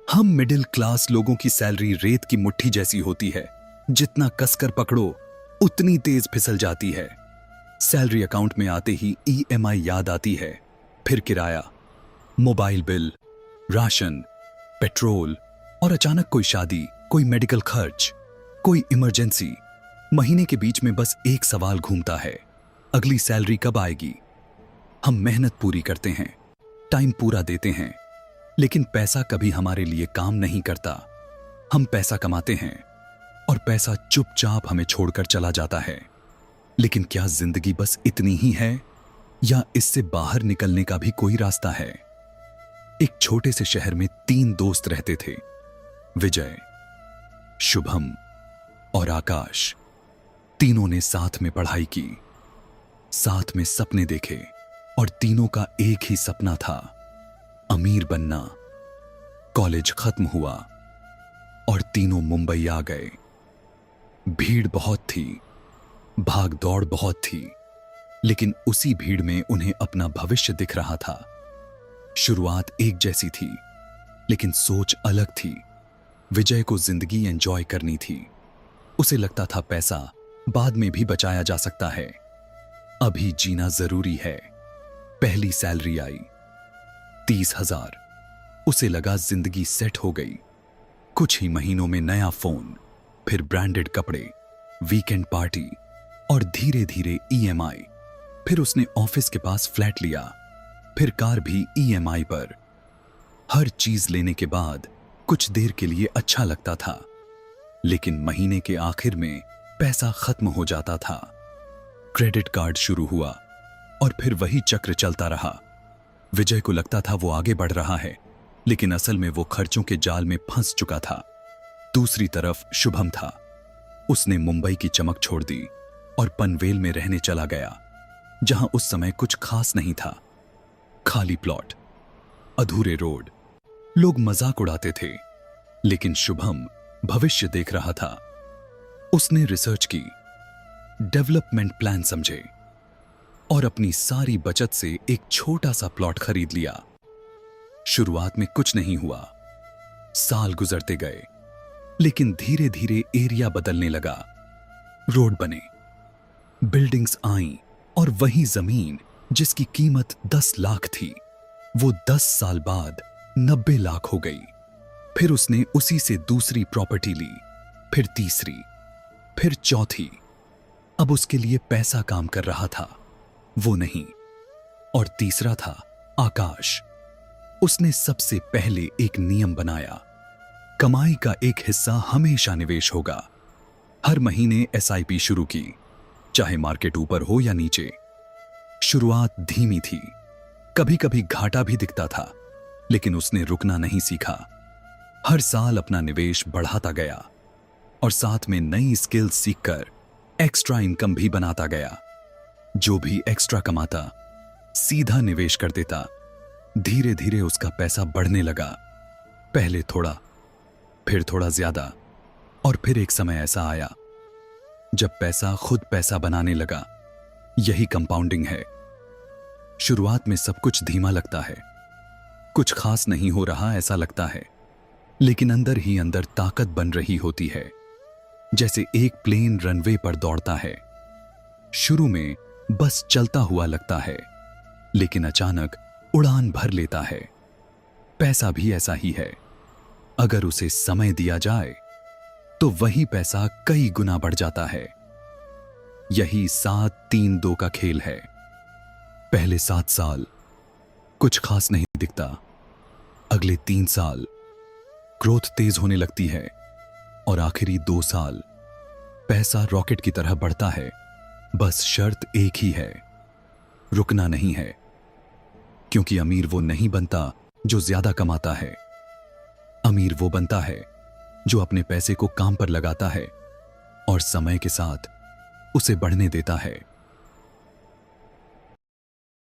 हम middle class लोगों की सैलरी रेत की मुट्ठी जैसी होती है, जितना कसकर पकड़ो उतनी तेज फिसल जाती है। सैलरी अकाउंट में आते ही ईएमआई याद आती है, फिर किराया, मोबाइल बिल, राशन, पेट्रोल और अचानक कोई शादी, कोई मेडिकल खर्च, कोई इमरजेंसी। महीने के बीच में बस एक सवाल घूमता है, अगली सैलरी कब आएगी। हम मेहनत पूरी करते हैं, टाइम पूरा देते हैं, लेकिन पैसा कभी हमारे लिए काम नहीं करता। हम पैसा कमाते हैं और पैसा चुपचाप हमें छोड़कर चला जाता है। लेकिन क्या जिंदगी बस इतनी ही है या इससे बाहर निकलने का भी कोई रास्ता है? एक छोटे से शहर में 3 दोस्त रहते थे, विजय, शुभम और आकाश। तीनों ने साथ में पढ़ाई की, साथ में सपने देखे और तीनों का एक ही सपना था, अमीर बनना। कॉलेज खत्म हुआ और तीनों मुंबई आ गए। भीड़ बहुत थी, भाग दौड़ बहुत थी, लेकिन उसी भीड़ में उन्हें अपना भविष्य दिख रहा था। शुरुआत एक जैसी थी, लेकिन सोच अलग थी। विजय को जिंदगी एंजॉय करनी थी। उसे लगता था पैसा बाद में भी बचाया जा सकता है, अभी जीना जरूरी है। पहली सैलरी आई, 30,000। उसे लगा जिंदगी सेट हो गई। कुछ ही महीनों में नया फोन, फिर ब्रांडेड कपड़े, वीकेंड पार्टी और धीरे धीरे ईएमआई। फिर उसने ऑफिस के पास फ्लैट लिया, फिर कार भी ईएमआई पर। हर चीज लेने के बाद कुछ देर के लिए अच्छा लगता था, लेकिन महीने के आखिर में पैसा खत्म हो जाता था। क्रेडिट कार्ड शुरू हुआ और फिर वही चक्र चलता रहा। विजय को लगता था वो आगे बढ़ रहा है, लेकिन असल में वो खर्चों के जाल में फंस चुका था। दूसरी तरफ शुभम था। उसने मुंबई की चमक छोड़ दी और पनवेल में रहने चला गया, जहां उस समय कुछ खास नहीं था। खाली प्लॉट, अधूरे रोड, लोग मजाक उड़ाते थे, लेकिन शुभम भविष्य देख रहा था। उसने रिसर्च की, डेवलपमेंट प्लान समझे और अपनी सारी बचत से एक छोटा सा प्लॉट खरीद लिया। शुरुआत में कुछ नहीं हुआ, साल गुजरते गए, लेकिन धीरे धीरे एरिया बदलने लगा। रोड बने, बिल्डिंग्स आईं और वही जमीन जिसकी कीमत 10 लाख थी, वो 10 साल बाद 90 लाख हो गई। फिर उसने उसी से दूसरी प्रॉपर्टी ली, फिर तीसरी, फिर चौथी। अब उसके लिए पैसा काम कर रहा था, वो नहीं। और तीसरा था आकाश। उसने सबसे पहले एक नियम बनाया, कमाई का एक हिस्सा हमेशा निवेश होगा। हर महीने एसआईपी शुरू की, चाहे मार्केट ऊपर हो या नीचे। शुरुआत धीमी थी, कभी कभी घाटा भी दिखता था, लेकिन उसने रुकना नहीं सीखा। हर साल अपना निवेश बढ़ाता गया और साथ में नई स्किल्स सीखकर एक्स्ट्रा इनकम भी बनाता गया। जो भी एक्स्ट्रा कमाता सीधा निवेश कर देता। धीरे धीरे उसका पैसा बढ़ने लगा, पहले थोड़ा, फिर थोड़ा ज्यादा, और फिर एक समय ऐसा आया जब पैसा खुद पैसा बनाने लगा। यही कंपाउंडिंग है। शुरुआत में सब कुछ धीमा लगता है, कुछ खास नहीं हो रहा ऐसा लगता है, लेकिन अंदर ही अंदर ताकत बन रही होती है, जैसे एक प्लेन रनवे पर दौड़ता है। शुरू में बस चलता हुआ लगता है, लेकिन अचानक उड़ान भर लेता है। पैसा भी ऐसा ही है, अगर उसे समय दिया जाए तो वही पैसा कई गुना बढ़ जाता है। यही 7-3-2 का खेल है। पहले 7 साल कुछ खास नहीं दिखता, अगले 3 साल ग्रोथ तेज होने लगती है और आखिरी 2 साल पैसा रॉकेट की तरह बढ़ता है। बस शर्त एक ही है, रुकना नहीं है, क्योंकि अमीर वो नहीं बनता जो ज्यादा कमाता है। अमीर वो बनता है जो अपने पैसे को काम पर लगाता है और समय के साथ उसे बढ़ने देता है।